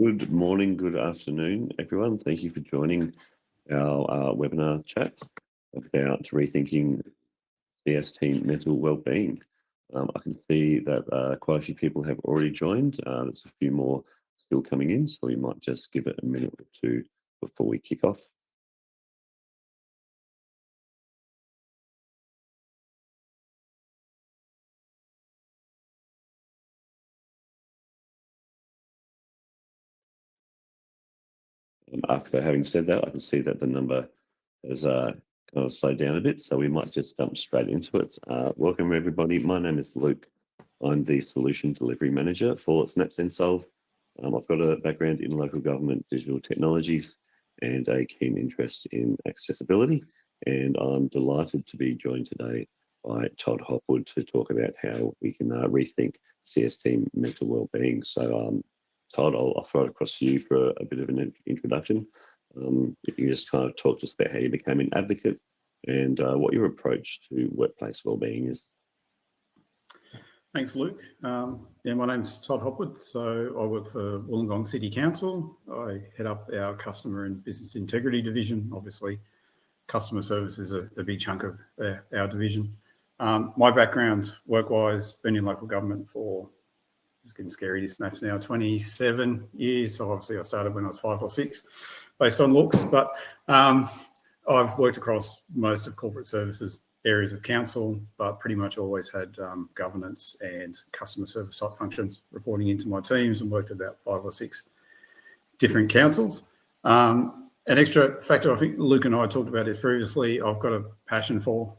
Good morning, good afternoon, everyone. Thank you for joining our webinar chat about rethinking CS team mental wellbeing. I can see that quite a few people have already joined. There's a few more still coming in, so we might just give it a minute or two before we kick off. After having said that, I can see that the number has kind of slowed down a bit, so we might just jump straight into it. Welcome, everybody. My name is Luke. I'm the Solution Delivery Manager for SnapSenseSolve. I've got a background in local government digital technologies and a keen interest in accessibility, and I'm delighted to be joined today by Todd Hopwood to talk about how we can rethink CS team mental wellbeing. So Todd, I'll throw it across to you for a bit of an introduction. If you can just kind of talk to us about how you became an advocate and what your approach to workplace wellbeing is. Thanks, Luke. My name's Todd Hopwood. So I work for Wollongong City Council. I head up our customer and business integrity division. Obviously, customer service is a big chunk of our division. My background, work-wise, been in local government for, it's getting scary, this math's now 27 years. So obviously I started when I was 5 or 6, based on looks. But I've worked across most of corporate services areas of council, but pretty much always had governance and customer service type functions reporting into my teams, and worked about 5 or 6 different councils. An extra factor, I think Luke and I talked about this previously, I've got a passion for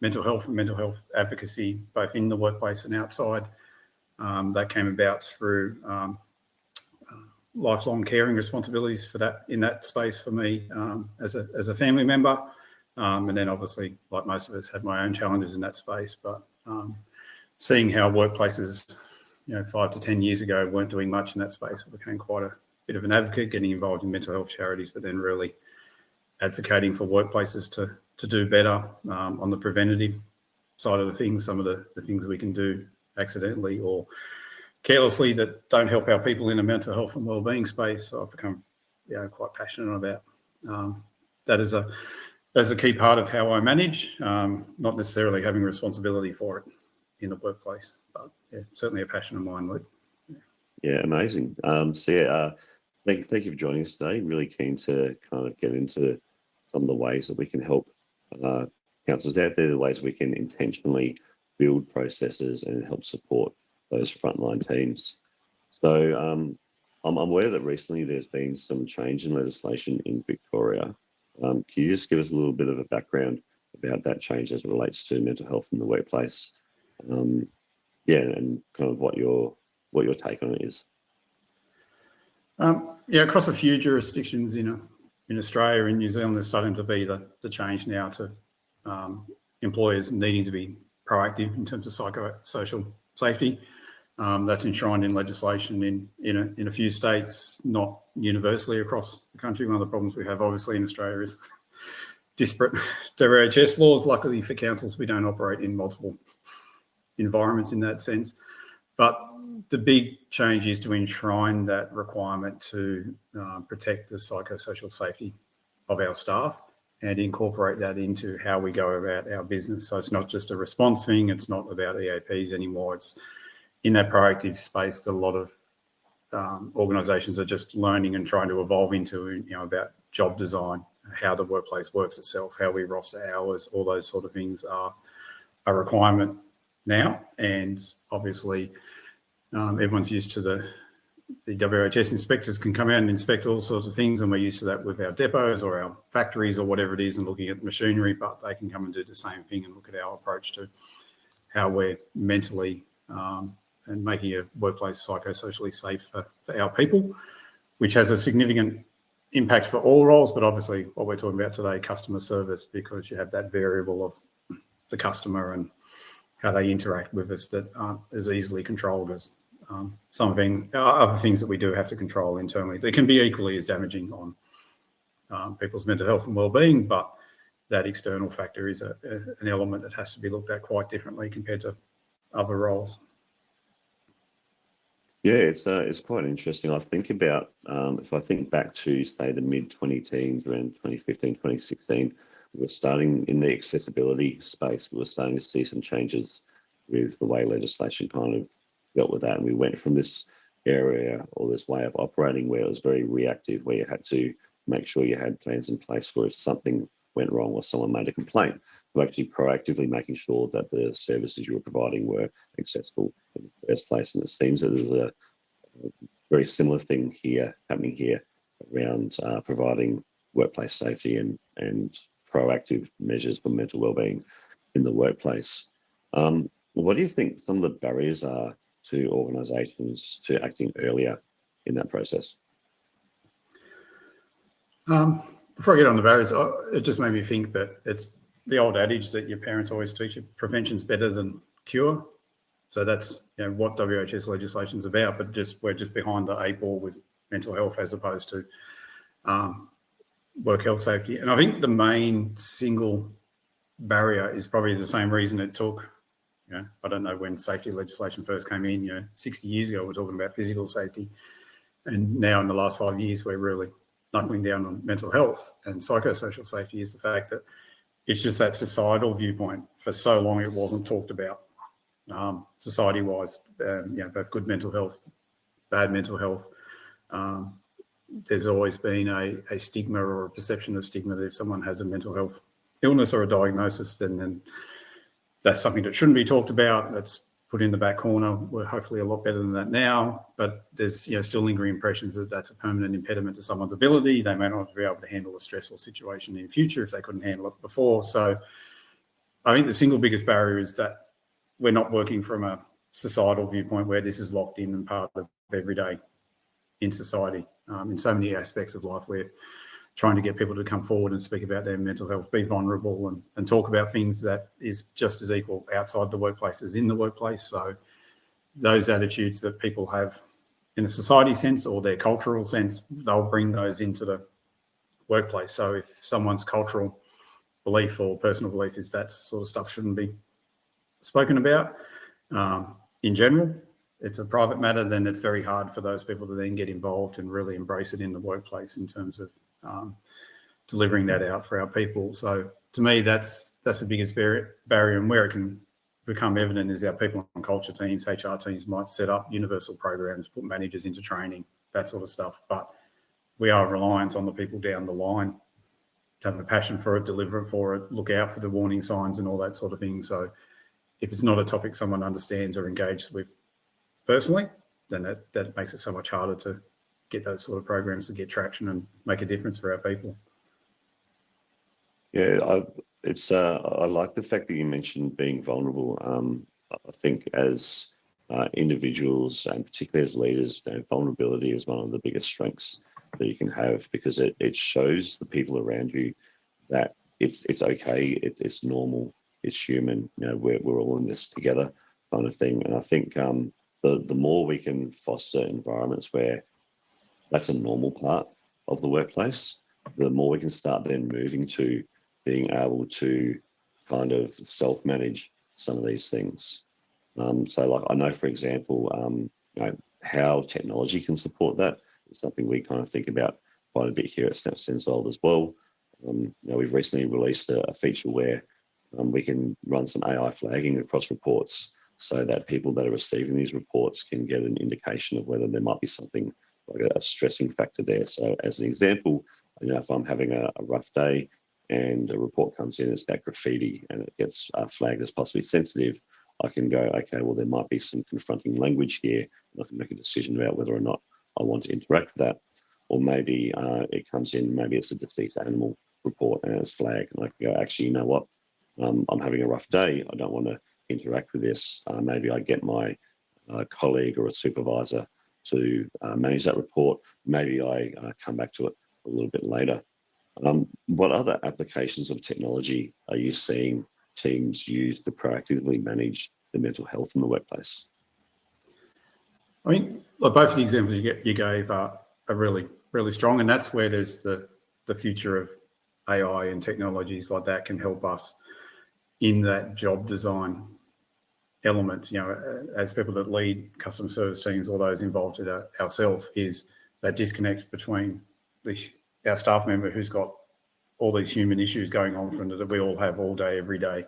mental health and mental health advocacy, both in the workplace and outside. That came about through lifelong caring responsibilities for that in that space for me as a family member. And then obviously, like most of us, had my own challenges in that space. But seeing how workplaces, 5 to 10 years ago weren't doing much in that space, I became quite a bit of an advocate, getting involved in mental health charities, but then really advocating for workplaces to do better on the preventative side of the things, some of the things we can do accidentally or carelessly that don't help our people in a mental health and wellbeing space. So I've become quite passionate about that as a key part of how I manage, not necessarily having responsibility for it in the workplace, but certainly a passion of mine, Luke. Yeah, amazing. Thank you for joining us today. Really keen to kind of get into some of the ways that we can help councils out there, the ways we can intentionally build processes and help support those frontline teams. So I'm aware that recently there's been some change in legislation in Victoria. Can you just give us a little bit of a background about that change as it relates to mental health in the workplace? And kind of what your take on it is. Across a few jurisdictions in Australia and New Zealand, there's starting to be the change now to employers needing to be proactive in terms of psychosocial safety. That's enshrined in legislation in a few states, not universally across the country. One of the problems we have obviously in Australia is disparate WHS laws. Luckily for councils, we don't operate in multiple environments in that sense. But the big change is to enshrine that requirement to protect the psychosocial safety of our staff and incorporate that into how we go about our business. So it's not just a response thing. It's not about EAPs anymore. It's in that proactive space that a lot of organisations are just learning and trying to evolve into, about job design, how the workplace works itself, how we roster hours, all those sort of things are a requirement now. And obviously, everyone's used to the WHS inspectors can come out and inspect all sorts of things, and we're used to that with our depots or our factories or whatever it is and looking at machinery, but they can come and do the same thing and look at our approach to how we're mentally and making a workplace psychosocially safe for our people, which has a significant impact for all roles, but obviously what we're talking about today, customer service, because you have that variable of the customer and how they interact with us that aren't as easily controlled as some other things that we do have to control internally. They can be equally as damaging on people's mental health and wellbeing, but that external factor is an element that has to be looked at quite differently compared to other roles. Yeah, it's quite interesting. I think about if I think back to say the mid 2010s, around 2015, 2016, we were starting in the accessibility space. We were starting to see some changes with the way legislation kind of dealt with that, and we went from this area or this way of operating where it was very reactive, where you had to make sure you had plans in place for if something went wrong or someone made a complaint, to actually proactively making sure that the services you were providing were accessible in the first place. And it seems that there's a very similar thing happening here around providing workplace safety and proactive measures for mental wellbeing in the workplace. What do you think some of the barriers are to organisations to acting earlier in that process? Before I get on the barriers, it just made me think that it's the old adage that your parents always teach you, prevention's better than cure. So that's what WHS legislation is about, but we're just behind the 8 ball with mental health as opposed to work health safety. And I think the main single barrier is probably the same reason it took, I don't know when safety legislation first came in, 60 years ago, we're talking about physical safety. And now in the last 5 years, we're really knuckling down on mental health and psychosocial safety is the fact that it's just that societal viewpoint. For so long, it wasn't talked about society-wise, both good mental health, bad mental health. There's always been a stigma or a perception of stigma that if someone has a mental health illness or a diagnosis, then that's something that shouldn't be talked about. That's put in the back corner. We're hopefully a lot better than that now, but there's still lingering impressions that that's a permanent impediment to someone's ability. They may not be able to handle a stressful situation in the future if they couldn't handle it before. So I think the single biggest barrier is that we're not working from a societal viewpoint where this is locked in and part of every day in society. In so many aspects of life, we're trying to get people to come forward and speak about their mental health, be vulnerable and talk about things that is just as equal outside the workplace as in the workplace. So those attitudes that people have in a society sense or their cultural sense, they'll bring those into the workplace. So if someone's cultural belief or personal belief is that sort of stuff shouldn't be spoken about in general, it's a private matter, then it's very hard for those people to then get involved and really embrace it in the workplace in terms of delivering that out for our people. So to me, that's the biggest barrier, and where it can become evident is our people and culture teams, HR teams might set up universal programs, put managers into training, that sort of stuff. But we are reliant on the people down the line to have a passion for it, deliver for it, look out for the warning signs and all that sort of thing. So if it's not a topic someone understands or engages with personally, then that makes it so much harder to get those sort of programs to get traction and make a difference for our people. Yeah, I like the fact that you mentioned being vulnerable. I think as individuals and particularly as leaders, vulnerability is one of the biggest strengths that you can have because it shows the people around you that it's okay, it's normal, it's human. We're all in this together, kind of thing. And I think the more we can foster environments where that's a normal part of the workplace, the more we can start then moving to being able to kind of self-manage some of these things. So like I know, for example, how technology can support that is something we kind of think about quite a bit here at SnapSensold as well. We've recently released a feature where we can run some AI flagging across reports so that people that are receiving these reports can get an indication of whether there might be something like a stressing factor there. So as an example, if I'm having a rough day and a report comes in, it's about graffiti and it gets flagged as possibly sensitive, I can go, okay, well, there might be some confronting language here, and I can make a decision about whether or not I want to interact with that. Or maybe it comes in, maybe it's a deceased animal report and it's flagged, and I can go, actually, you know what? I'm having a rough day. I don't want to interact with this. Maybe I get my colleague or a supervisor to manage that report. Maybe I come back to it a little bit later. What other applications of technology are you seeing teams use to proactively manage the mental health in the workplace? I mean, both of the examples you gave are really, really strong, and that's where there's the future of AI and technologies like that can help us in that job design element, as people that lead customer service teams or those involved in ourselves, is that disconnect between our staff member who's got all these human issues going on from that we all have all day, every day.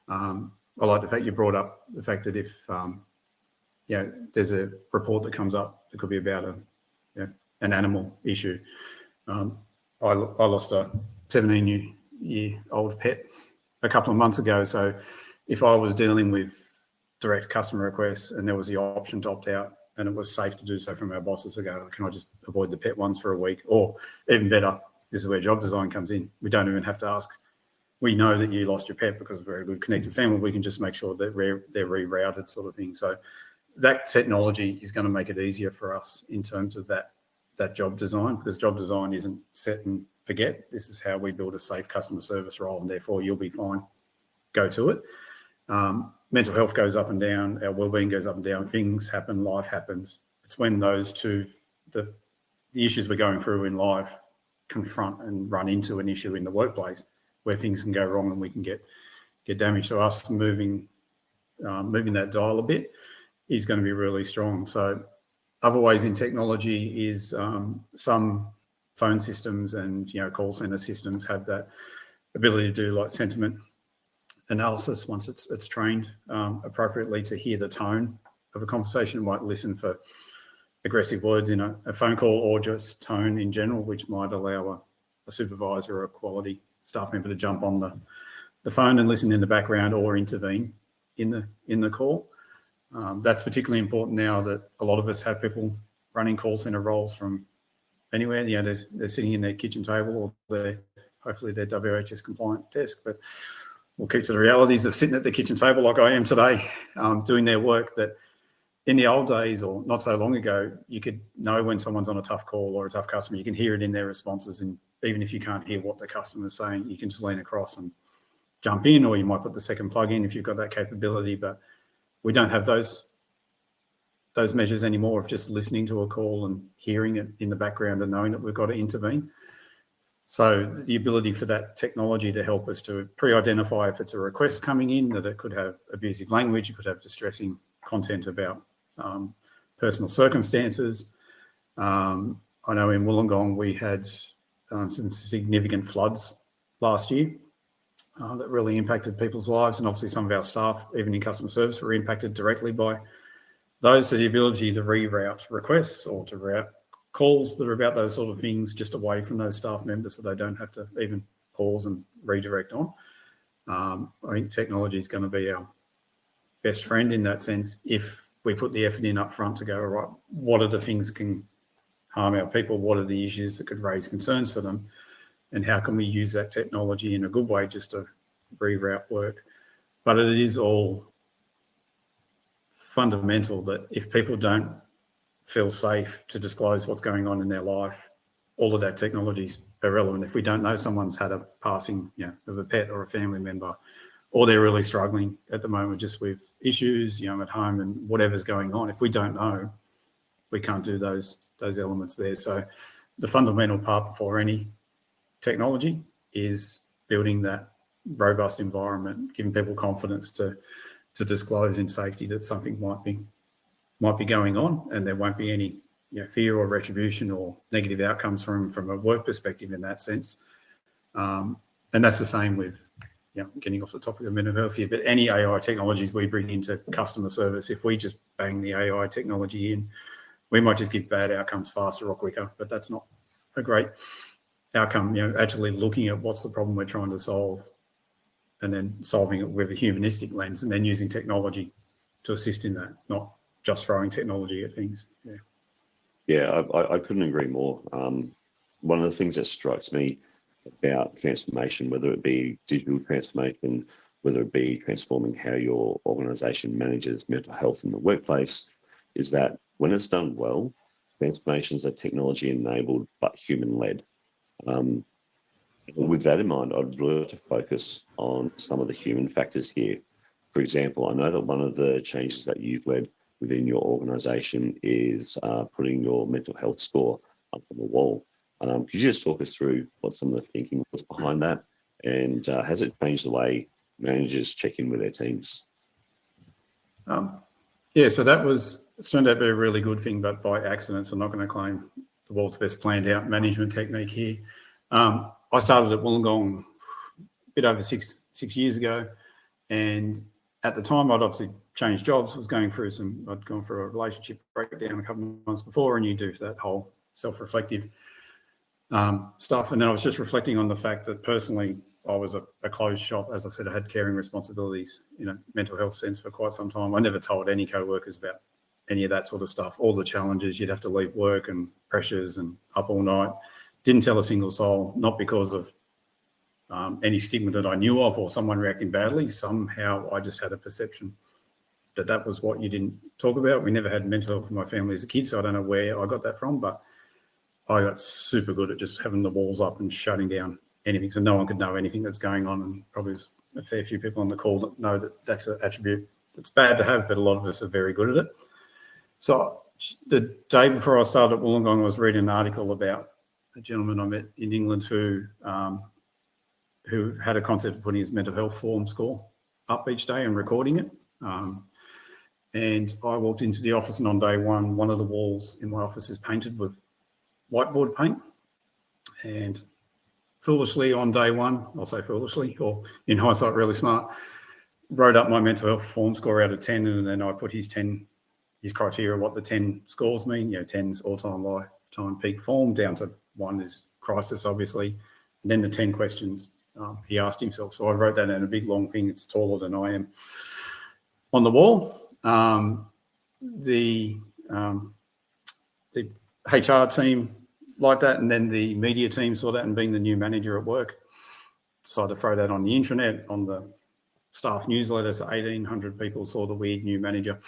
I like the fact you brought up the fact that if there's a report that comes up that could be about an animal issue. I lost a 17-year-old pet a couple of months ago. So if I was dealing with direct customer requests and there was the option to opt out and it was safe to do so from our bosses to go, can I just avoid the pet ones for a week? Or even better, this is where job design comes in. We don't even have to ask. We know that you lost your pet because we're a good connected family. We can just make sure that they're rerouted, sort of thing. So that technology is going to make it easier for us in terms of that job design, because job design isn't set and forget. This is how we build a safe customer service role, and therefore you'll be fine. Go to it. Mental health goes up and down. Our wellbeing goes up and down. Things happen. Life happens. It's when those two, the issues we're going through in life, confront and run into an issue in the workplace where things can go wrong and we can get damage. To us moving that dial a bit is going to be really strong. So other ways in technology is some phone systems and call center systems have that ability to do like sentiment analysis once it's trained appropriately to hear the tone of a conversation. It might listen for aggressive words in a phone call or just tone in general, which might allow a supervisor or a quality staff member to jump on the phone and listen in the background or intervene in the call. That's particularly important now that a lot of us have people running call center roles from anywhere. They're sitting in their kitchen table or hopefully their WHS compliant desk, but we'll keep to the realities of sitting at the kitchen table like I am today, doing their work. That in the old days or not so long ago, you could know when someone's on a tough call or a tough customer. You can hear it in their responses, and even if you can't hear what the customer's saying, you can just lean across and jump in, or you might put the second plug in if you've got that capability. But we don't have those measures anymore of just listening to a call and hearing it in the background and knowing that we've got to intervene. So the ability for that technology to help us to pre-identify if it's a request coming in, that it could have abusive language, it could have distressing content about personal circumstances. I know in Wollongong we had some significant floods last year that really impacted people's lives, and obviously some of our staff, even in customer service, were impacted directly by those. So the ability to reroute requests or to route calls that are about those sort of things just away from those staff members so they don't have to even pause and redirect on. I think technology is going to be our best friend in that sense if we put the effort in up front to go, all right, what are the things that can harm our people? What are the issues that could raise concerns for them? And how can we use that technology in a good way just to reroute work? But it is all fundamental that if people don't feel safe to disclose what's going on in their life, all of that technology is irrelevant. If we don't know someone's had a passing of a pet or a family member, or they're really struggling at the moment just with issues at home and whatever's going on, if we don't know, we can't do those elements there. So the fundamental part before any technology is building that robust environment, giving people confidence to disclose in safety that something might be going on, and there won't be any fear or retribution or negative outcomes from a work perspective in that sense. And that's the same with getting off the topic of mental health here, but any AI technologies we bring into customer service, if we just bang the AI technology in, we might just get bad outcomes faster or quicker, but that's not a great outcome. Actually looking at what's the problem we're trying to solve and then solving it with a humanistic lens and then using technology to assist in that, not just throwing technology at things. Yeah, I couldn't agree more. One of the things that strikes me about transformation, whether it be digital transformation, whether it be transforming how your organisation manages mental health in the workplace, is that when it's done well, transformations are technology enabled but human led. With that in mind, I'd really like to focus on some of the human factors here. For example, I know that one of the changes that you've led within your organisation is putting your mental health score up on the wall. Could you just talk us through what some of the thinking was behind that, and has it changed the way managers check in with their teams? Yeah, so it's turned out to be a really good thing, but by accident. So I'm not going to claim the world's best planned out management technique here. I started at Wollongong a bit over six years ago, and at the time I'd obviously changed jobs. I'd gone through a relationship breakdown a couple of months before, and you do that whole self-reflective stuff. And then I was just reflecting on the fact that personally I was a closed shop. As I said, I had caring responsibilities in a mental health sense for quite some time. I never told any co-workers about any of that sort of stuff, all the challenges. You'd have to leave work and pressures and up all night. Didn't tell a single soul, not because of any stigma that I knew of or someone reacting badly. Somehow I just had a perception that was what you didn't talk about. We never had mental health in my family as a kid, so I don't know where I got that from, but I got super good at just having the walls up and shutting down anything, so no one could know anything that's going on. And probably there's a fair few people on the call that know that that's an attribute that's bad to have, but a lot of us are very good at it. So the day before I started at Wollongong, I was reading an article about a gentleman I met in England who had a concept of putting his mental health form score up each day and recording it. And I walked into the office, and on day one of the walls in my office is painted with whiteboard paint. And foolishly on day one, I'll say foolishly, or in hindsight, really smart, wrote up my mental health form score out of 10, and then I put his criteria, what the 10 scores mean. 10's all-time lifetime peak form, down to 1 is crisis, obviously, and then the 10 questions he asked himself. So I wrote that in a big long thing. It's taller than I am on the wall. The HR team liked that, and then the media team saw that, and being the new manager at work, decided to throw that on the intranet, on the staff newsletter. So 1,800 people saw the weird new manager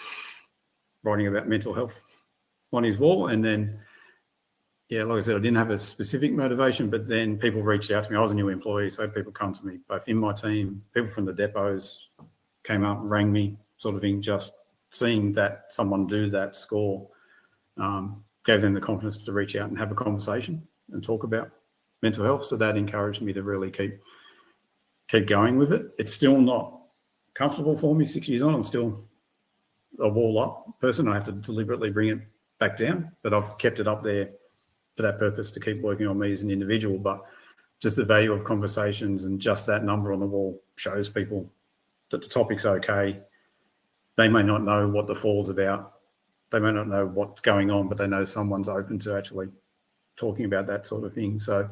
writing about mental health on his wall. And then, yeah, like I said, I didn't have a specific motivation, but then people reached out to me. I was a new employee, so people come to me, both in my team, people from the depots came up and rang me, sort of thing. Just seeing that someone do that score gave them the confidence to reach out and have a conversation and talk about mental health. So that encouraged me to really keep going with it. It's still not comfortable for me 6 years on. I'm still a wall up person. I have to deliberately bring it back down, but I've kept it up there for that purpose, to keep working on me as an individual. But just the value of conversations, and just that number on the wall shows people that the topic's okay. They may not know what the fall's about. They may not know what's going on, but they know someone's open to actually talking about that sort of thing. So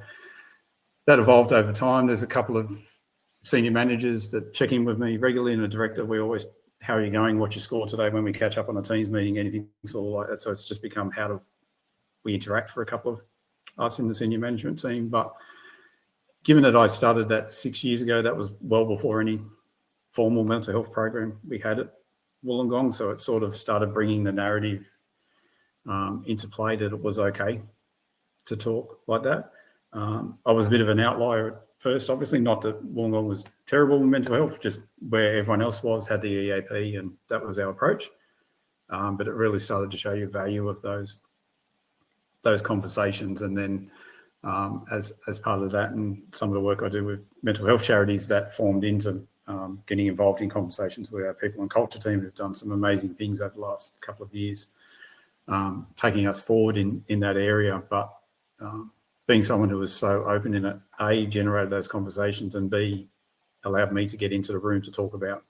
that evolved over time. There's a couple of senior managers that check in with me regularly, and a director. We always, how are you going? What's your score today? When we catch up on a Teams meeting, anything sort of like that. So it's just become how do we interact for a couple of us in the senior management team. But given that I started that 6 years ago, that was well before any formal mental health program we had at Wollongong. So it sort of started bringing the narrative into play that it was okay to talk like that. I was a bit of an outlier at first, obviously, not that Wollongong was terrible with mental health, just where everyone else had the EAP, and that was our approach. But it really started to show you value of those conversations. And then as part of that, and some of the work I do with mental health charities, that formed into getting involved in conversations with our people and culture team, who've done some amazing things over the last couple of years, taking us forward in that area. But being someone who was so open in it, A, generated those conversations, and B, allowed me to get into the room to talk about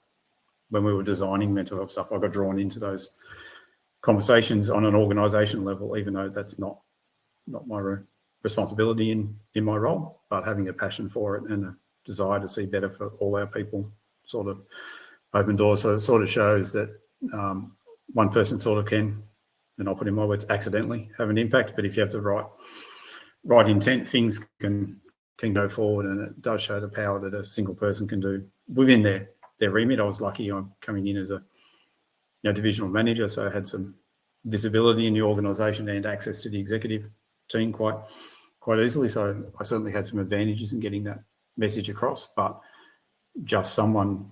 when we were designing mental health stuff. I got drawn into those conversations on an organisation level, even though that's not my responsibility in my role, but having a passion for it and a desire to see better for all our people sort of open doors. So it sort of shows that one person sort of can, and I'll put in my words, accidentally have an impact. But if you have the right intent, things can go forward, and it does show the power that a single person can do within their remit. I was lucky. I'm coming in as a divisional manager, so I had some visibility in the organisation and access to the executive team quite easily. So I certainly had some advantages in getting that message across. But just someone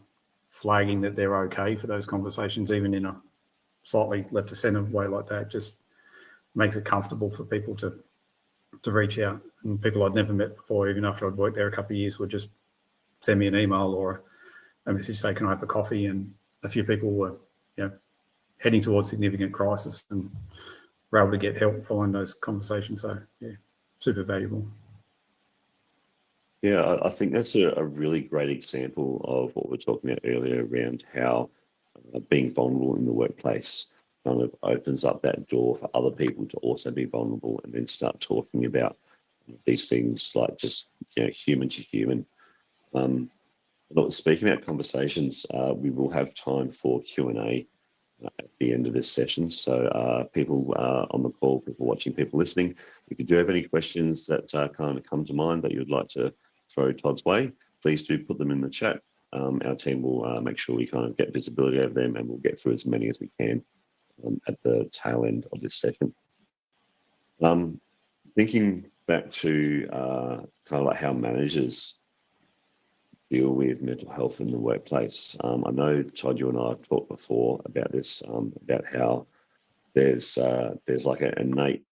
flagging that they're okay for those conversations, even in a slightly left of centre way like that, just makes it comfortable for people to reach out. And people I'd never met before, even after I'd worked there a couple of years, would just send me an email or a message, say, can I have a coffee? And a few people were heading towards significant crisis, and we're able to get help following those conversations. So yeah, super valuable. Yeah, I think that's a really great example of what we were talking about earlier around how being vulnerable in the workplace kind of opens up that door for other people to also be vulnerable and then start talking about these things like just human to human. Speaking about conversations, we will have time for Q&A at the end of this session. So people on the call, people watching, people listening, if you do have any questions that kind of come to mind that you'd like to throw Todd's way, please do put them in the chat. Our team will make sure we kind of get visibility of them, and we'll get through as many as we can at the tail end of this session. Thinking back to kind of like how managers deal with mental health in the workplace. I know, Todd, you and I have talked before about this, about how there's like an innate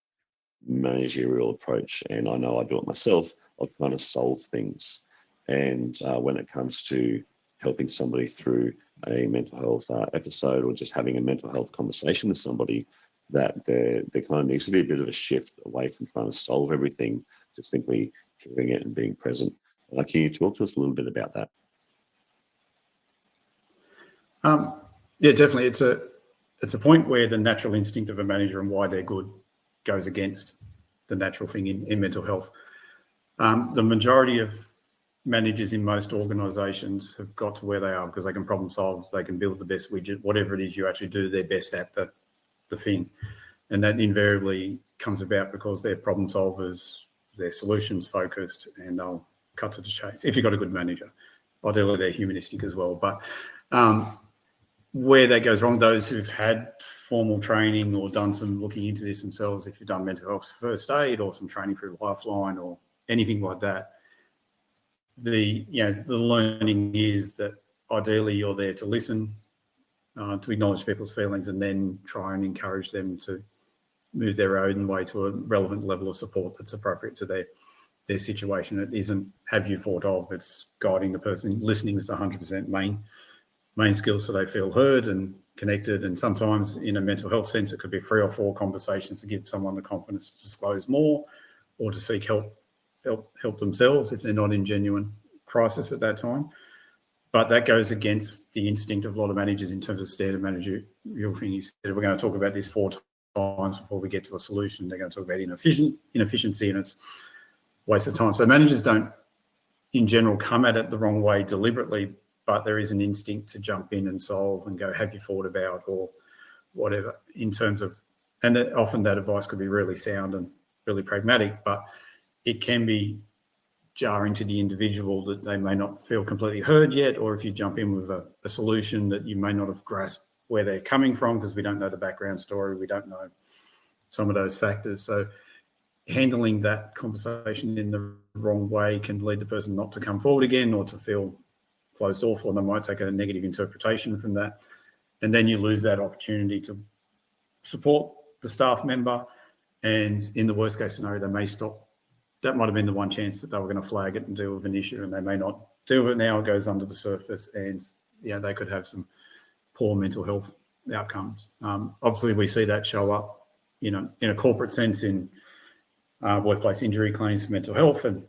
managerial approach, and I know I do it myself, of trying to solve things. And when it comes to helping somebody through a mental health episode, or just having a mental health conversation with somebody, that there kind of needs to be a bit of a shift away from trying to solve everything to simply hearing it and being present. Can you talk to us a little bit about that? Yeah, definitely. It's a point where the natural instinct of a manager and why they're good goes against the natural thing in mental health. The majority of managers in most organisations have got to where they are because they can problem solve, they can build the best widget, whatever it is you actually do, they're best at the thing. And that invariably comes about because they're problem solvers, they're solutions focused, and they'll cut to the chase. If you've got a good manager, ideally they're humanistic as well. But where that goes wrong, those who've had formal training or done some looking into this themselves, if you've done mental health first aid or some training through Lifeline or anything like that, the learning is that ideally you're there to listen, to acknowledge people's feelings, and then try and encourage them to move their own way to a relevant level of support that's appropriate to their situation. It isn't have you thought of, it's guiding the person. Listening is the 100% main skill, so they feel heard and connected. And sometimes in a mental health sense, it could be 3 or 4 conversations to give someone the confidence to disclose more or to seek help themselves if they're not in genuine crisis at that time. But that goes against the instinct of a lot of managers in terms of standard managerial thing. You said, we're going to talk about this 4 times before we get to a solution. They're going to talk about inefficiency, and it's a waste of time. So managers don't, in general, come at it the wrong way deliberately, but there is an instinct to jump in and solve and go, have you thought about, or whatever, in terms of, and that often that advice could be really sound and really pragmatic, but it can be jarring to the individual that they may not feel completely heard yet, or if you jump in with a solution that you may not have grasped where they're coming from because we don't know the background story, we don't know some of those factors. So handling that conversation in the wrong way can lead the person not to come forward again or to feel closed off, or they might take a negative interpretation from that. And then you lose that opportunity to support the staff member. And in the worst case scenario, they may stop. That might have been the one chance that they were going to flag it and deal with an issue, and they may not deal with it now. It goes under the surface, and they could have some poor mental health outcomes. Obviously, we see that show up, in a corporate sense in workplace injury claims for mental health and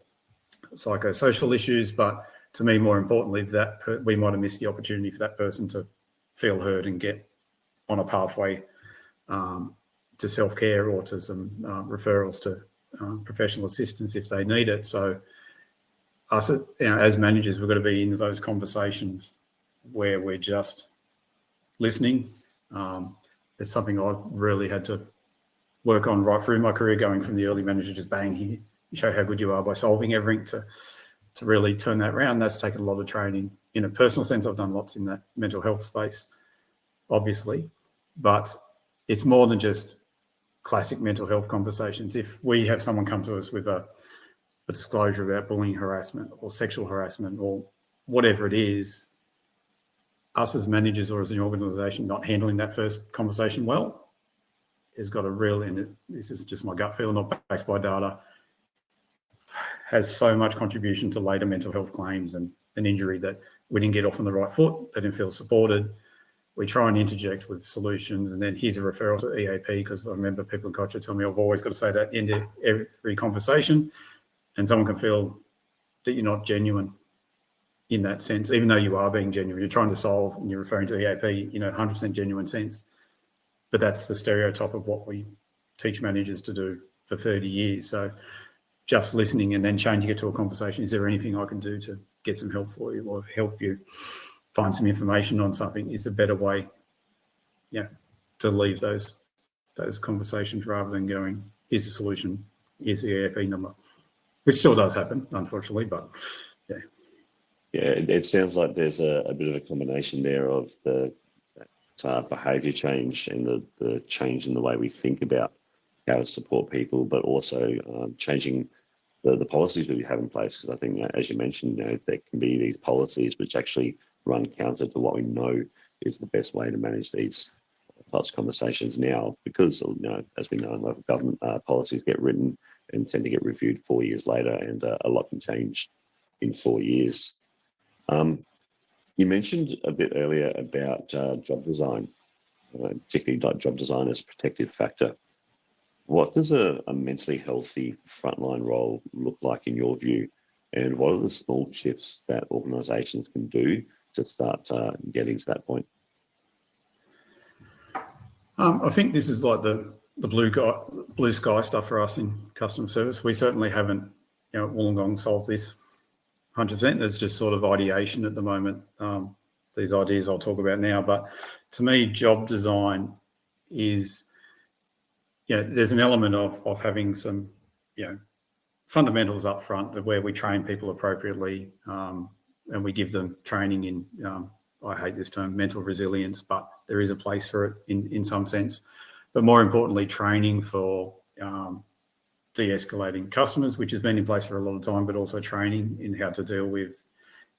psychosocial issues. But to me, more importantly, that we might have missed the opportunity for that person to feel heard and get on a pathway to self-care or to some referrals to professional assistance if they need it. So us, as managers, we've got to be in those conversations where we're just listening. It's something I've really had to work on right through my career, going from the early manager, just bang, you show how good you are by solving everything, to really turn that around. That's taken a lot of training. In a personal sense, I've done lots in that mental health space, obviously, but it's more than just classic mental health conversations. If we have someone come to us with a disclosure about bullying, harassment or sexual harassment or whatever it is, us as managers or as an organisation not handling that first conversation well has got a real, and this is just my gut feel, not backed by data, has so much contribution to later mental health claims and an injury that we didn't get off on the right foot, they didn't feel supported, we try and interject with solutions, and then here's a referral to EAP, because I remember people in culture tell me I've always got to say that in every conversation, and someone can feel that you're not genuine in that sense, even though you are being genuine. You're trying to solve and you're referring to EAP, 100% genuine sense. But that's the stereotype of what we teach managers to do for 30 years. So just listening and then changing it to a conversation. Is there anything I can do to get some help for you or help you find some information on something? It's a better way, to leave those conversations rather than going, here's the solution, here's the EAP number, which still does happen, unfortunately, but yeah. Yeah, it sounds like there's a bit of a combination there of the behaviour change and the change in the way we think about how to support people, but also changing the policies that we have in place. Because I think, as you mentioned, there can be these policies which actually run counter to what we know is the best way to manage these types of conversations now. Because, as we know, in local government, policies get written and tend to get reviewed 4 years later, and a lot can change in 4 years. You mentioned a bit earlier about job design, particularly like job design as a protective factor. What does a mentally healthy frontline role look like in your view? And what are the small shifts that organisations can do to start getting to that point? I think this is like the blue sky stuff for us in customer service. We certainly haven't, Wollongong solved this 100%. There's just sort of ideation at the moment. These ideas I'll talk about now, but to me, job design is, there's an element of having some, fundamentals up front where we train people appropriately, and we give them training in, I hate this term, mental resilience, but there is a place for it in some sense. But more importantly, training for de-escalating customers, which has been in place for a lot of time, but also training in how to deal with,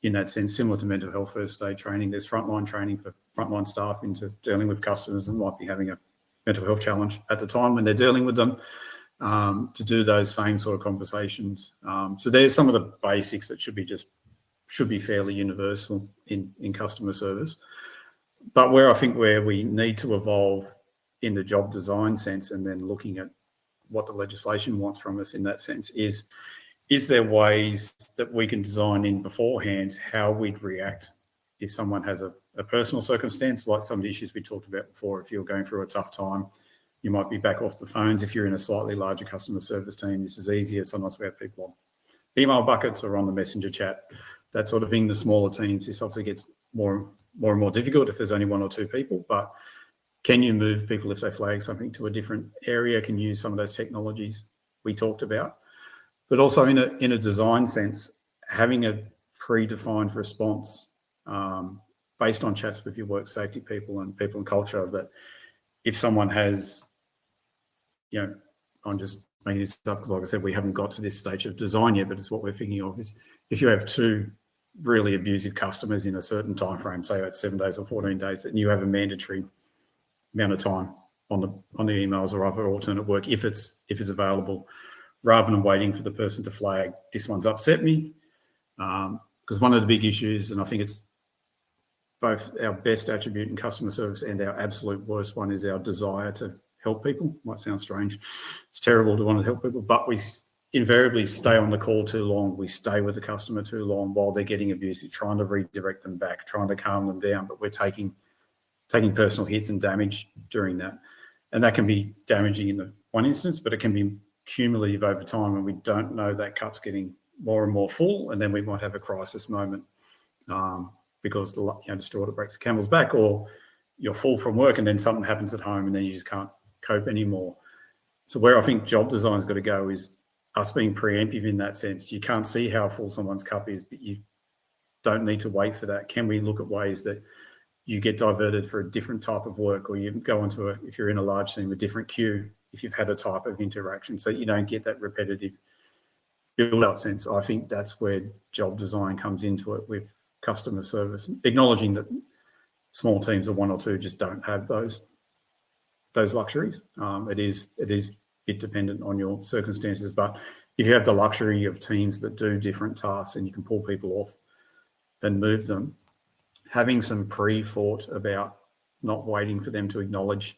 in that sense, similar to mental health first aid training. There's frontline training for frontline staff into dealing with customers and might be having a mental health challenge at the time when they're dealing with them, to do those same sort of conversations. So there's some of the basics that should be fairly universal in customer service. But where I think where we need to evolve in the job design sense, and then looking at what the legislation wants from us in that sense, is there ways that we can design in beforehand how we'd react if someone has a personal circumstance, like some of the issues we talked about before. If you're going through a tough time, you might be back off the phones. If you're in a slightly larger customer service team, this is easier. Sometimes we have people on email buckets or on the messenger chat, that sort of thing. The smaller teams, this obviously gets more and more difficult if there's only one or two people, but can you move people if they flag something to a different area? Can you use some of those technologies we talked about? But also in a design sense, having a predefined response based on chats with your work safety people and people in culture, that if someone has, I'm just making this up because, like I said, we haven't got to this stage of design yet, but it's what we're thinking of, is if you have two really abusive customers in a certain time frame, say it's 7 days or 14 days, and you have a mandatory amount of time on the emails or other alternate work if it's available, rather than waiting for the person to flag, this one's upset me. Because one of the big issues, and I think it's both our best attribute in customer service and our absolute worst one, is our desire to help people. Might sound strange. It's terrible to want to help people, but we invariably stay on the call too long. We stay with the customer too long while they're getting abusive, trying to redirect them back, trying to calm them down, but we're taking personal hits and damage during that. And that can be damaging in the one instance, but it can be cumulative over time, and we don't know that cup's getting more and more full, and then we might have a crisis moment because the straw that breaks the camel's back, or you're full from work and then something happens at home and then you just can't cope anymore. So where I think job design's got to go is us being preemptive in that sense. You can't see how full someone's cup is, but you don't need to wait for that. Can we look at ways that you get diverted for a different type of work, or you go into if you're in a large team, a different queue if you've had a type of interaction, so you don't get that repetitive build-up sense. I think that's where job design comes into it with customer service, acknowledging that small teams of one or two just don't have those luxuries. It is a bit dependent on your circumstances, but if you have the luxury of teams that do different tasks and you can pull people off and move them, having some pre-thought about not waiting for them to acknowledge,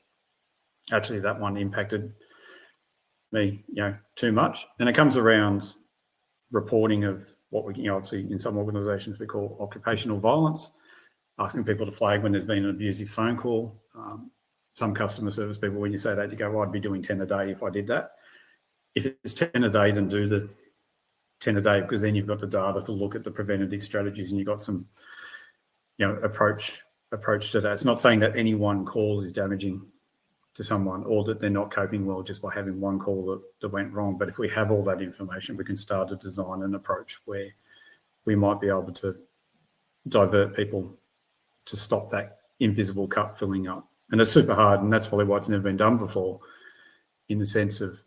actually that one impacted me, too much. And it comes around reporting of what we, obviously in some organisations we call occupational violence, asking people to flag when there's been an abusive phone call. Some customer service people, when you say that, you go, well, I'd be doing 10 a day if I did that. If it's 10 a day, then do the 10 a day, because then you've got the data to look at the preventative strategies and you've got some, approach to that. It's not saying that any one call is damaging to someone or that they're not coping well just by having one call that went wrong. But if we have all that information, we can start to design an approach where we might be able to divert people to stop that invisible cup filling up. And it's super hard, and that's probably why it's never been done before, in the sense of,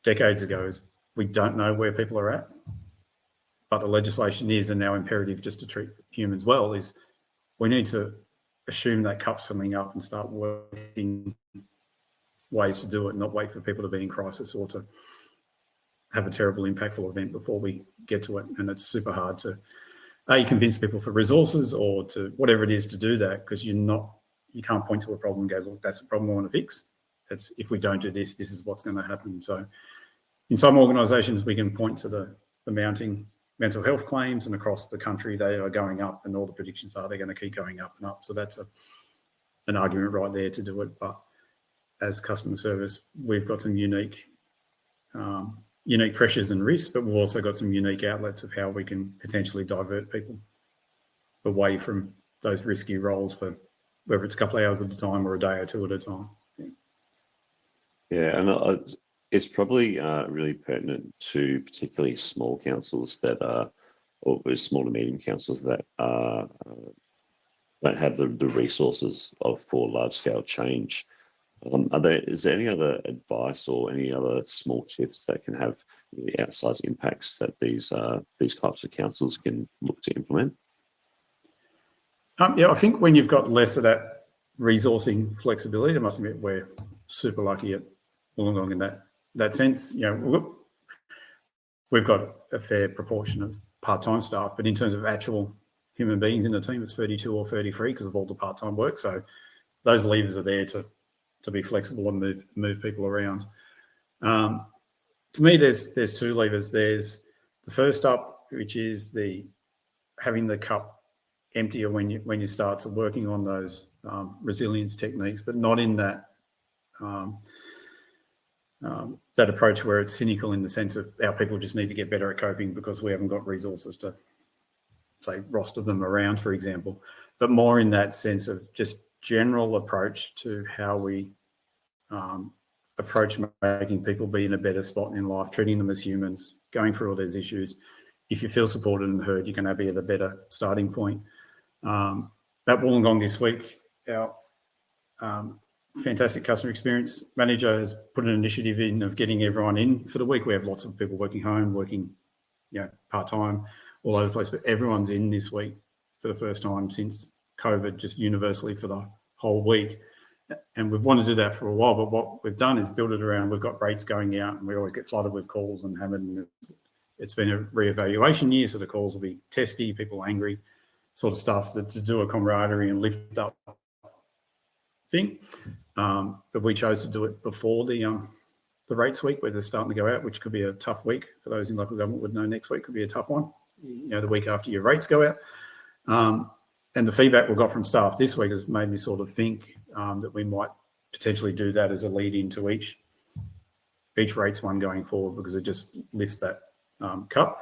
decades ago, is we don't know where people are at. But the legislation is, and now imperative just to treat humans well, is we need to assume that cup's filling up and start working ways to do it, not wait for people to be in crisis or to have a terrible impactful event before we get to it. And it's super hard to convince people for resources or to whatever it is to do that, because you can't point to a problem and go, look, that's the problem I want to fix. It's, if we don't do this, this is what's going to happen. So in some organisations, we can point to the mounting mental health claims, and across the country, they are going up, and all the predictions are they're going to keep going up and up. So that's an argument right there to do it. But as customer service, we've got some unique pressures and risks, but we've also got some unique outlets of how we can potentially divert people away from those risky roles for whether it's a couple of hours at a time or a day or two at a time. Yeah, and it's probably really pertinent to particularly small councils that are, or small to medium councils that don't have the resources for large scale change. Is there any other advice or any other small shifts that can have really outsized impacts that these types of councils can look to implement? I think when you've got less of that resourcing flexibility, I must admit we're super lucky at Wollongong in that sense. We've got a fair proportion of part-time staff, but in terms of actual human beings in the team, it's 32 or 33 because of all the part-time work. So those levers are there to be flexible and move people around. To me, there's two levers. There's the first up, which is having the cup emptier when you start to working on those resilience techniques, but not in that that approach where it's cynical in the sense of our people just need to get better at coping because we haven't got resources to, say, roster them around, for example, but more in that sense of just general approach to how we approach making people be in a better spot in life, treating them as humans, going through all those issues. If you feel supported and heard, you're going to be at a better starting point. At Wollongong this week, our fantastic customer experience manager has put an initiative in of getting everyone in for the week. We have lots of people working home, working part-time, all over the place, but everyone's in this week for the first time since COVID, just universally for the whole week. And we've wanted to do that for a while, but what we've done is build it around, we've got rates going out and we always get flooded with calls and hammered, and it's been a re-evaluation year, so the calls will be testy, people angry, sort of stuff to do a camaraderie and lift up thing. But we chose to do it before the rates week where they're starting to go out, which could be a tough week. For those in local government would know next week could be a tough one, the week after your rates go out. And the feedback we got from staff this week has made me sort of think that we might potentially do that as a lead into each rates one going forward, because it just lifts that cup.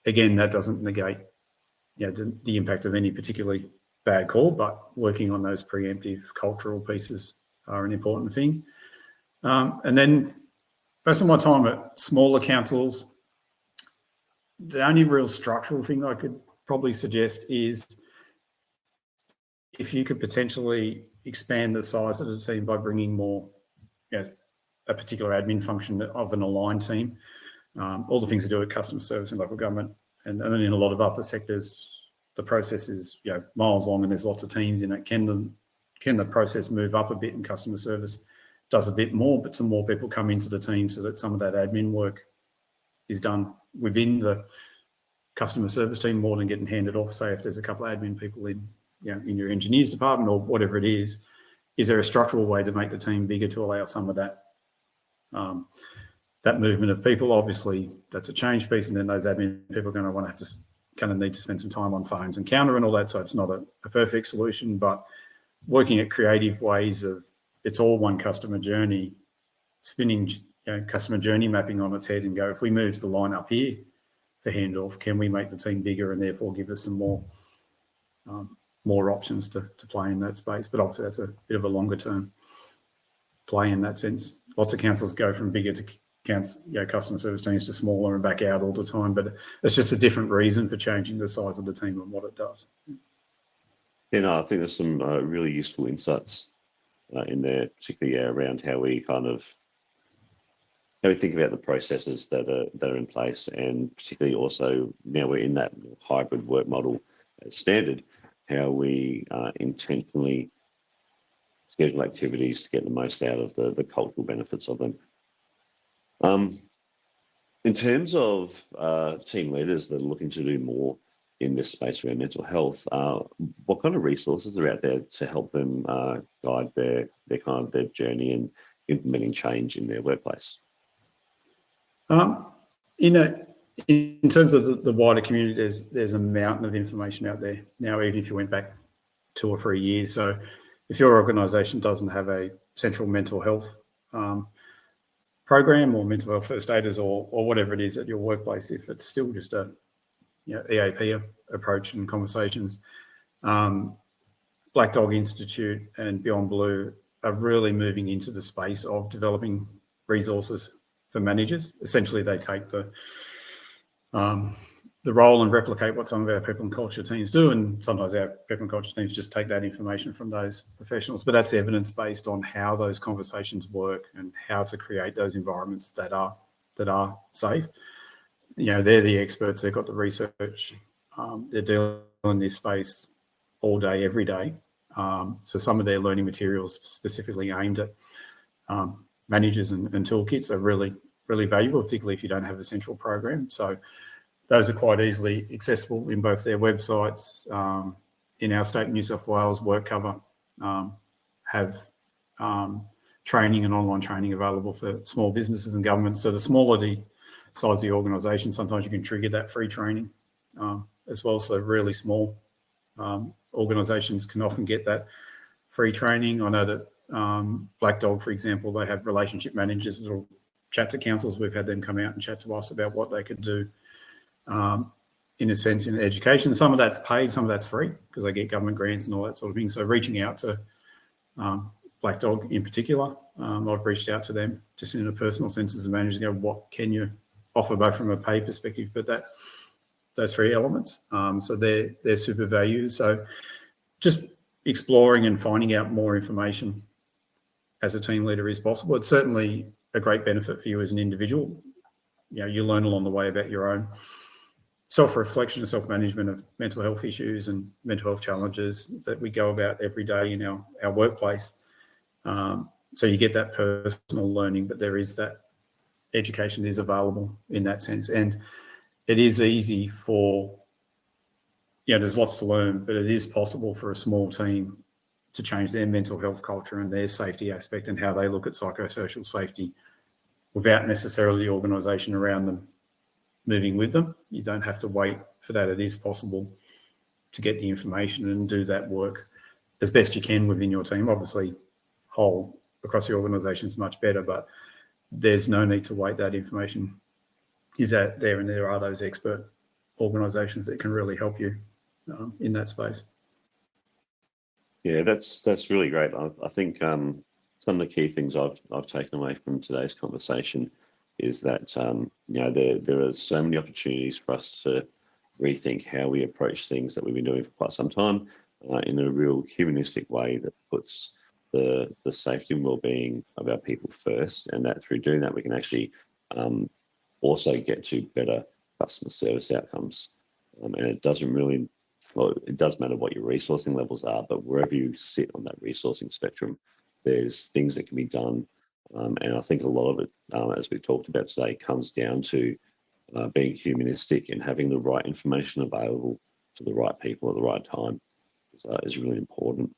Again, that doesn't negate the impact of any particularly bad call, but working on those preemptive cultural pieces are an important thing. And then most of my time at smaller councils, the only real structural thing I could probably suggest is if you could potentially expand the size of the team by bringing more, a particular admin function of an aligned team, all the things to do with customer service and local government, and in a lot of other sectors, the process is miles long and there's lots of teams in it. Can the process move up a bit, and customer service does a bit more, but some more people come into the team so that some of that admin work is done within the customer service team more than getting handed off, say if there's a couple of admin people in your engineers department or whatever it is, is there a structural way to make the team bigger to allow some of that that movement of people? Obviously, that's a change piece, and then those admin people are going to want to have to kind of need to spend some time on phones and counter and all that. So it's not a perfect solution, but working at creative ways of it's all one customer journey, spinning customer journey mapping on its head and go, if we move the line up here for handoff, can we make the team bigger and therefore give us some more options to play in that space? But obviously that's a bit of a longer term play in that sense. Lots of councils go from bigger to customer service teams to smaller and back out all the time, but it's just a different reason for changing the size of the team and what it does. Yeah, no, I think there's some really useful insights in there, particularly around how we think about the processes that are in place, and particularly also now we're in that hybrid work model as standard, how we intentionally schedule activities to get the most out of the cultural benefits of them. In terms of team leaders that are looking to do more in this space around mental health, what kind of resources are out there to help them guide their journey in implementing change in their workplace? In terms of the wider community, there's a mountain of information out there now, even if you went back 2 or 3 years. So if your organisation doesn't have a central mental health program or mental health first aiders or whatever it is at your workplace, if it's still just a EAP approach and conversations, Black Dog Institute and Beyond Blue are really moving into the space of developing resources for managers. Essentially, they take the role and replicate what some of our people and culture teams do, and sometimes our people and culture teams just take that information from those professionals. But that's evidence-based on how those conversations work and how to create those environments that are safe. They're the experts. They've got the research. They're dealing in this space all day, every day. So some of their learning materials specifically aimed at managers and toolkits are really, really valuable, particularly if you don't have a central program. So those are quite easily accessible in both their websites. In our state, New South Wales, WorkCover have training and online training available for small businesses and governments. So the smaller the size of the organisation, sometimes you can trigger that free training as well. So really small organisations can often get that free training. I know that Black Dog, for example, they have relationship managers that will chat to councils. We've had them come out and chat to us about what they could do in a sense in education. Some of that's paid, some of that's free because they get government grants and all that sort of thing. So reaching out to Black Dog in particular, I've reached out to them just in a personal sense as a manager to go, what can you offer both from a pay perspective, but those 3 elements. So they're super valued. So just exploring and finding out more information as a team leader is possible. It's certainly a great benefit for you as an individual. You learn along the way about your own self-reflection and self-management of mental health issues and mental health challenges that we go about every day in our workplace. So you get that personal learning, but there is that education is available in that sense. And it is easy for, there's lots to learn, but it is possible for a small team to change their mental health culture and their safety aspect and how they look at psychosocial safety without necessarily the organisation around them moving with them. You don't have to wait for that. It is possible to get the information and do that work as best you can within your team. Obviously, whole across the organisation is much better, but there's no need to wait. That information is out there, and there are those expert organisations that can really help you in that space. Yeah, that's really great. I think some of the key things I've taken away from today's conversation is that there are so many opportunities for us to rethink how we approach things that we've been doing for quite some time in a real humanistic way that puts the safety and well-being of our people first, and that through doing that we can actually also get to better customer service outcomes. And it does matter what your resourcing levels are, but wherever you sit on that resourcing spectrum, there's things that can be done. And I think a lot of it, as we've talked about today, comes down to being humanistic and having the right information available to the right people at the right time is really important.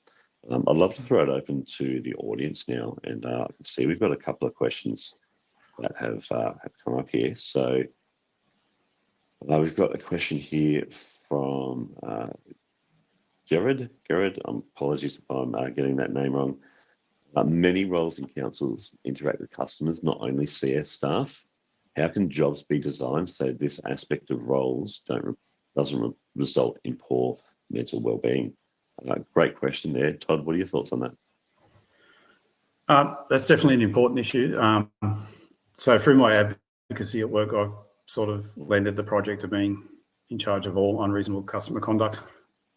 I'd love to throw it open to the audience now, and I can see we've got a couple of questions that have come up here. So we've got a question here from Jared. Apologies if I'm getting that name wrong. Many roles in councils interact with customers, not only CS staff. How can jobs be designed so this aspect of roles doesn't result in poor mental well-being? Great question there. Todd, what are your thoughts on that? That's definitely an important issue. So through my advocacy at work, I've sort of lended the project of being in charge of all unreasonable customer conduct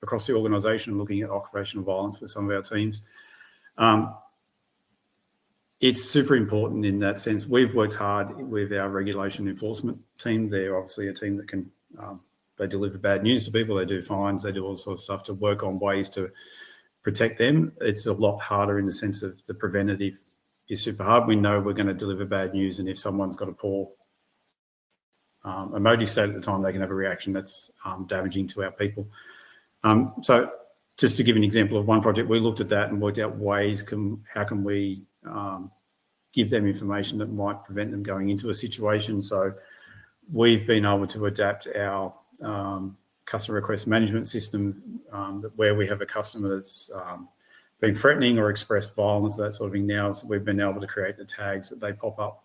across the organisation, looking at occupational violence with some of our teams. It's super important in that sense. We've worked hard with our regulation enforcement team. They're obviously a team that can, they deliver bad news to people, they do fines, they do all sorts of stuff to work on ways to protect them. It's a lot harder in the sense of the preventative is super hard. We know we're going to deliver bad news, and if someone's got a poor emotive state at the time, they can have a reaction that's damaging to our people. So just to give an example of one project, we looked at that and worked out ways, how can we give them information that might prevent them going into a situation. So we've been able to adapt our customer request management system where we have a customer that's been threatening or expressed violence, that sort of thing. Now we've been able to create the tags that they pop up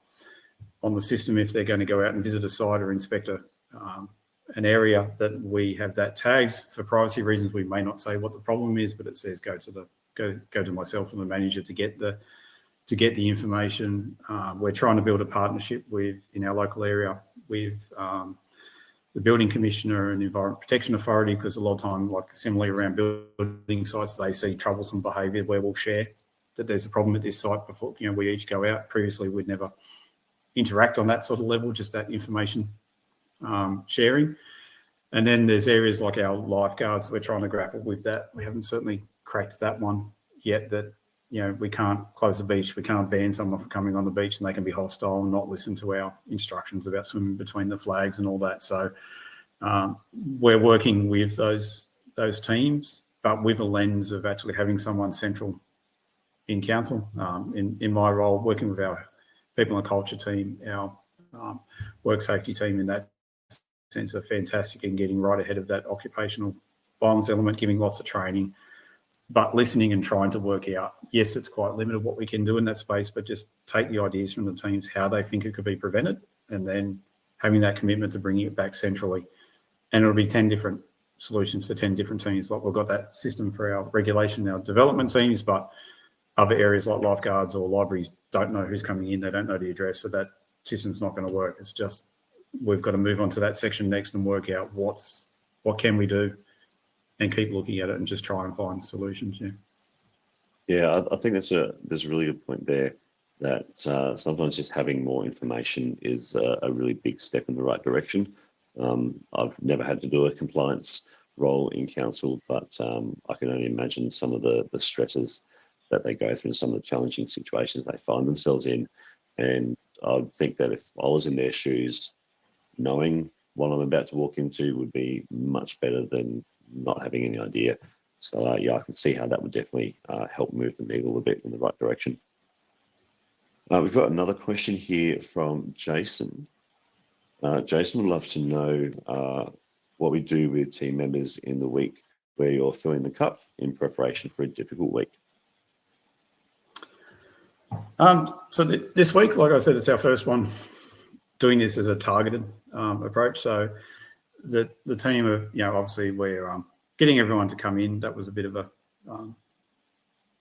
on the system if they're going to go out and visit a site or inspect an area, that we have that tagged. For privacy reasons, we may not say what the problem is, but it says go to myself and the manager to get the information. We're trying to build a partnership in our local area with the building commissioner and environment protection authority, because a lot of time, like similarly around building sites, they see troublesome behaviour where we'll share that there's a problem at this site before we each go out. Previously, we'd never interact on that sort of level, just that information sharing. And then there's areas like our lifeguards, we're trying to grapple with that. We haven't certainly cracked that one yet, that we can't close the beach, we can't ban someone from coming on the beach, and they can be hostile and not listen to our instructions about swimming between the flags and all that. So we're working with those teams, but with a lens of actually having someone central in council. In my role, working with our people and culture team, our work safety team in that sense are fantastic in getting right ahead of that occupational violence element, giving lots of training, but listening and trying to work out, yes, it's quite limited what we can do in that space, but just take the ideas from the teams, how they think it could be prevented, and then having that commitment to bringing it back centrally. And it'll be 10 different solutions for 10 different teams. Like we've got that system for our regulation, our development teams, but other areas like lifeguards or libraries don't know who's coming in, they don't know the address, so that system's not going to work. It's just, we've got to move on to that section next and work out what can we do, and keep looking at it and just try and find solutions. Yeah, I think there's a really good point there, that sometimes just having more information is a really big step in the right direction. I've never had to do a compliance role in council, but I can only imagine some of the stresses that they go through and some of the challenging situations they find themselves in. And I'd think that if I was in their shoes, knowing what I'm about to walk into would be much better than not having any idea. So yeah, I can see how that would definitely help move the needle a bit in the right direction. We've got another question here from Jason. Jason would love to know what we do with team members in the week where you're filling the cup in preparation for a difficult week. So this week, like I said, it's our first one doing this as a targeted approach. So the team of, obviously we're getting everyone to come in. That was a bit of an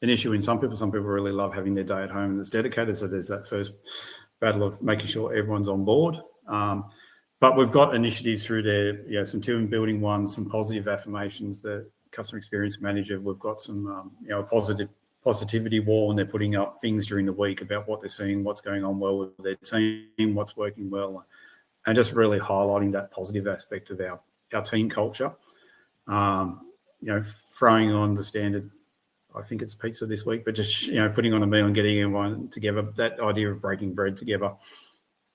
issue in some people. Some people really love having their day at home and it's dedicated. So there's that first battle of making sure everyone's on board. But we've got initiatives through there, some team building ones, some positive affirmations, the customer experience manager. We've got some, positivity wall, and they're putting up things during the week about what they're seeing, what's going on well with their team, what's working well, and just really highlighting that positive aspect of our team culture. Throwing on the standard, I think it's pizza this week, but just, putting on a meal and getting everyone together, that idea of breaking bread together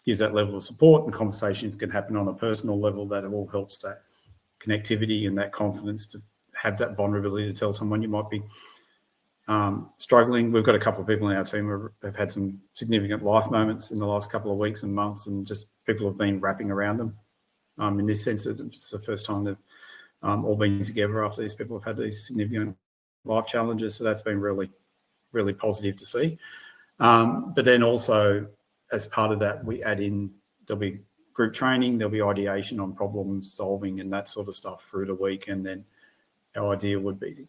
gives that level of support, and conversations can happen on a personal level. That all helps that connectivity and that confidence to have that vulnerability to tell someone you might be struggling. We've got a couple of people in our team who have had some significant life moments in the last couple of weeks and months, and just people have been wrapping around them. In this sense, it's the first time they've all been together after these people have had these significant life challenges. So that's been really, really positive to see. But then also, as part of that, we add in, there'll be group training, there'll be ideation on problem solving and that sort of stuff through the week. And then our idea would be,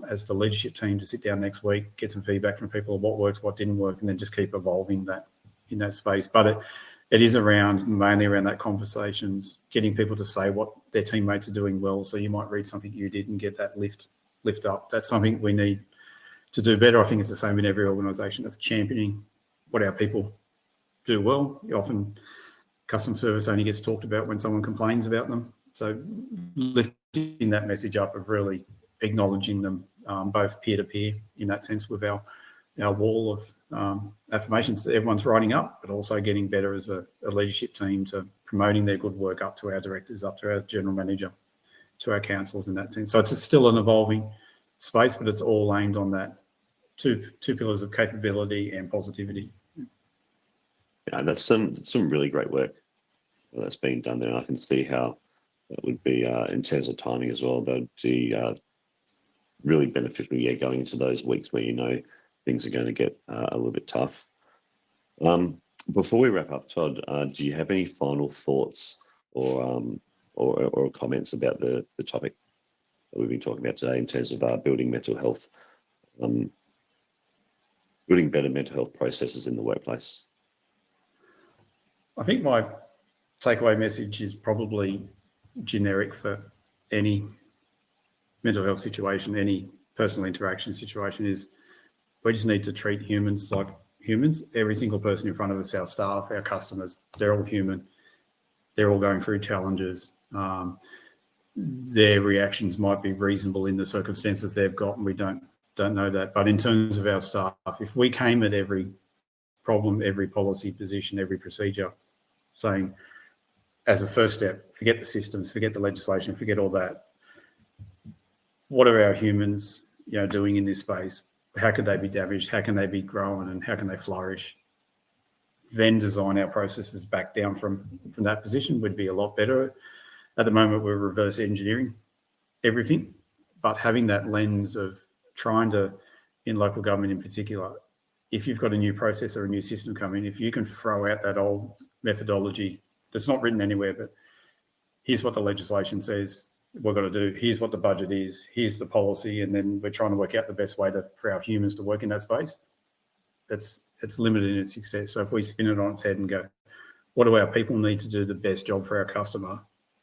as the leadership team, to sit down next week, get some feedback from people of what works, what didn't work, and then just keep evolving that in that space. But it is mainly around that conversations, getting people to say what their teammates are doing well. So you might read something you did and get that lift up. That's something we need to do better. I think it's the same in every organisation, of championing what our people do well. Often customer service only gets talked about when someone complains about them. So lifting that message up of really acknowledging them, both peer-to-peer in that sense, with our wall of affirmations that everyone's writing up, but also getting better as a leadership team to promoting their good work up to our directors, up to our general manager, to our councils in that sense. So it's still an evolving space, but it's all aimed on that two pillars of capability and positivity. Yeah, that's some really great work that's being done there. And I can see how that would be, in terms of timing as well, that would be really beneficial, going into those weeks where things are going to get a little bit tough. Before we wrap up, Todd, do you have any final thoughts or comments about the topic that we've been talking about today in terms of building mental health, building better mental health processes in the workplace? I think my takeaway message is probably generic for any mental health situation, any personal interaction situation, is we just need to treat humans like humans. Every single person in front of us, our staff, our customers, they're all human. They're all going through challenges. Their reactions might be reasonable in the circumstances they've got, and we don't know that. But in terms of our staff, if we came at every problem, every policy position, every procedure, saying, as a first step, forget the systems, forget the legislation, forget all that. What are our humans, doing in this space? How could they be damaged? How can they be grown? And how can they flourish? Then design our processes back down from that position would be a lot better. At the moment, we're reverse engineering everything, but having that lens of trying to, in local government in particular, if you've got a new process or a new system coming, if you can throw out that old methodology that's not written anywhere, but here's what the legislation says we're going to do, here's what the budget is, here's the policy, and then we're trying to work out the best way for our humans to work in that space, it's limited in its success. So if we spin it on its head and go, what do our people need to do the best job for our customer,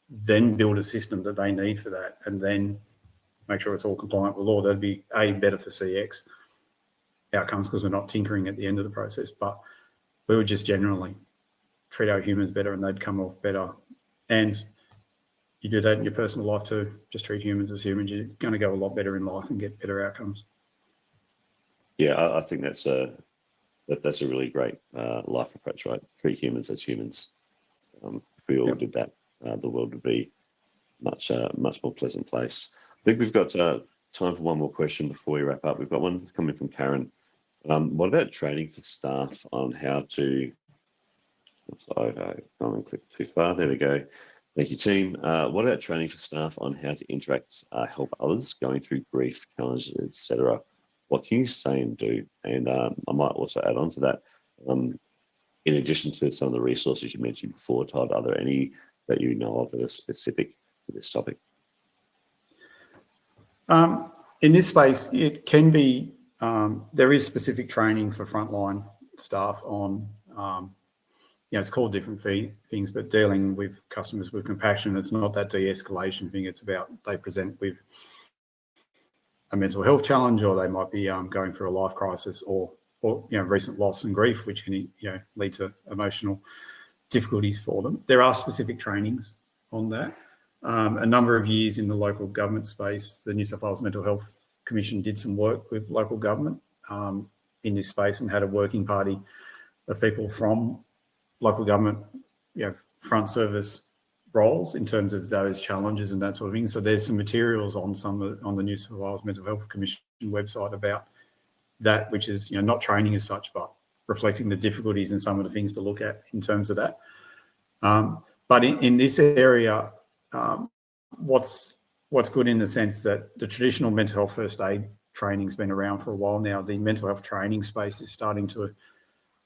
then build a system that they need for that, and then make sure it's all compliant with law, that'd be better for CX outcomes, because we're not tinkering at the end of the process, but we would just generally treat our humans better and they'd come off better. And you do that in your personal life too. Just treat humans as humans. You're going to go a lot better in life and get better outcomes. Yeah, I think that's a really great life approach, right? Treat humans as humans. If we all did that, the world would be much more pleasant place. I think we've got time for one more question before we wrap up. We've got one coming from Karen. What about training for staff on how to? Sorry, I can't click too far. There we go. Thank you, team. What about training for staff on how to interact, help others going through grief, challenges, etc.? What can you say and do? And I might also add on to that. In addition to some of the resources you mentioned before, Todd, are there any that you know of that are specific to this topic? In this space, it can be, there is specific training for frontline staff on, it's called different things, but dealing with customers with compassion. It's not that de-escalation thing. It's about they present with a mental health challenge, or they might be going through a life crisis, or recent loss and grief, which can lead to emotional difficulties for them. There are specific trainings on that. A number of years in the local government space, the New South Wales Mental Health Commission did some work with local government in this space and had a working party of people from local government, front service roles in terms of those challenges and that sort of thing. So there's some materials on the New South Wales Mental Health Commission website about that, which is, not training as such, but reflecting the difficulties and some of the things to look at in terms of that. But in this area, what's good in the sense that the traditional mental health first aid training's been around for a while now. The mental health training space is starting to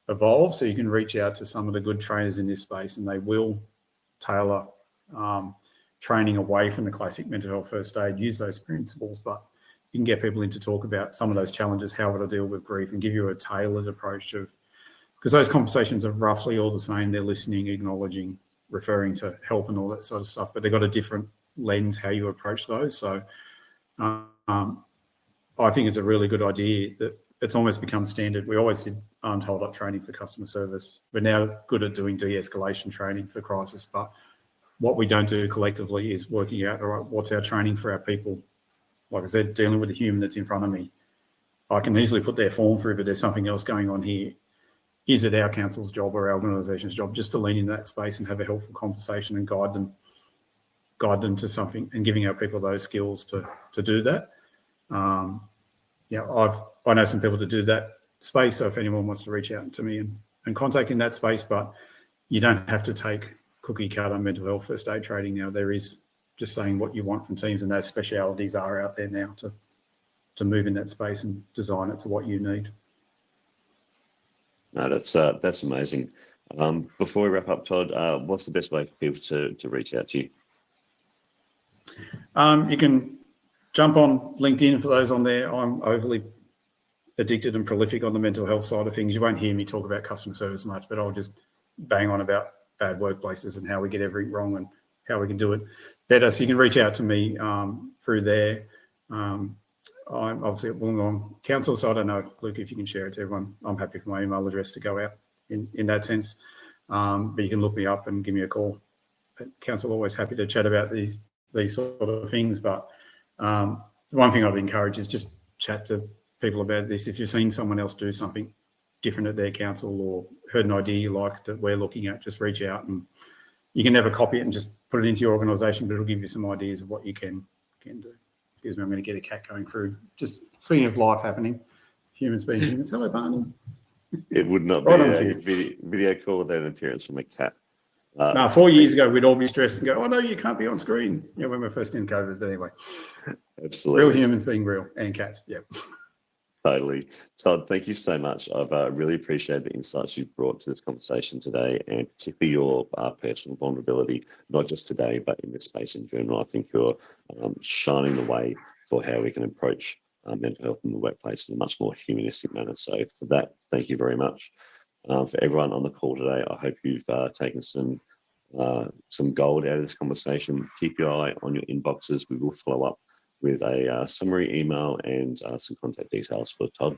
evolve, so you can reach out to some of the good trainers in this space, and they will tailor training away from the classic mental health first aid, use those principles, but you can get people in to talk about some of those challenges, how it'll deal with grief, and give you a tailored approach of, because those conversations are roughly all the same. They're listening, acknowledging, referring to help and all that sort of stuff, but they've got a different lens how you approach those. So I think it's a really good idea that it's almost become standard. We always did armed hold-up training for customer service. We're now good at doing de-escalation training for crisis, but what we don't do collectively is working out, all right, what's our training for our people? Like I said, dealing with the human that's in front of me. I can easily put their form through, but there's something else going on here. Is it our council's job or our organisation's job just to lean into that space and have a helpful conversation and guide them to something, and giving our people those skills to do that? I know some people to do that space, so if anyone wants to reach out to me and contact in that space, but you don't have to take cookie cutter mental health first aid training now. There is just saying what you want from teams, and those specialities are out there now to move in that space and design it to what you need. No, that's amazing. Before we wrap up, Todd, what's the best way for people to reach out to you? You can jump on LinkedIn for those on there. I'm overly addicted and prolific on the mental health side of things. You won't hear me talk about customer service much, but I'll just bang on about bad workplaces and how we get everything wrong and how we can do it better. So you can reach out to me through there. I'm obviously at Wollongong Council, so I don't know, Luke, if you can share it to everyone. I'm happy for my email address to go out in that sense. But you can look me up and give me a call. At Council, always happy to chat about these sort of things. But the one thing I'd encourage is just chat to people about this. If you've seen someone else do something different at their council or heard an idea you like that we're looking at, just reach out. And you can never copy it and just put it into your organisation, but it'll give you some ideas of what you can do. Excuse me, I'm going to get a cat going through. Just speaking of life happening, humans being humans. Hello, Barney. It would not be a video call without an appearance from a cat. 4 years ago, we'd all be stressed and go, oh, no, you can't be on screen. When we're first in COVID, but anyway. Absolutely. Real humans being real, and cats, yeah. Totally. Todd, thank you so much. I've really appreciated the insights you've brought to this conversation today, and particularly your personal vulnerability, not just today, but in this space in general. I think you're shining the way for how we can approach mental health in the workplace in a much more humanistic manner. So for that, thank you very much. For everyone on the call today, I hope you've taken some gold out of this conversation. Keep your eye on your inboxes. We will follow up with a summary email and some contact details for Todd.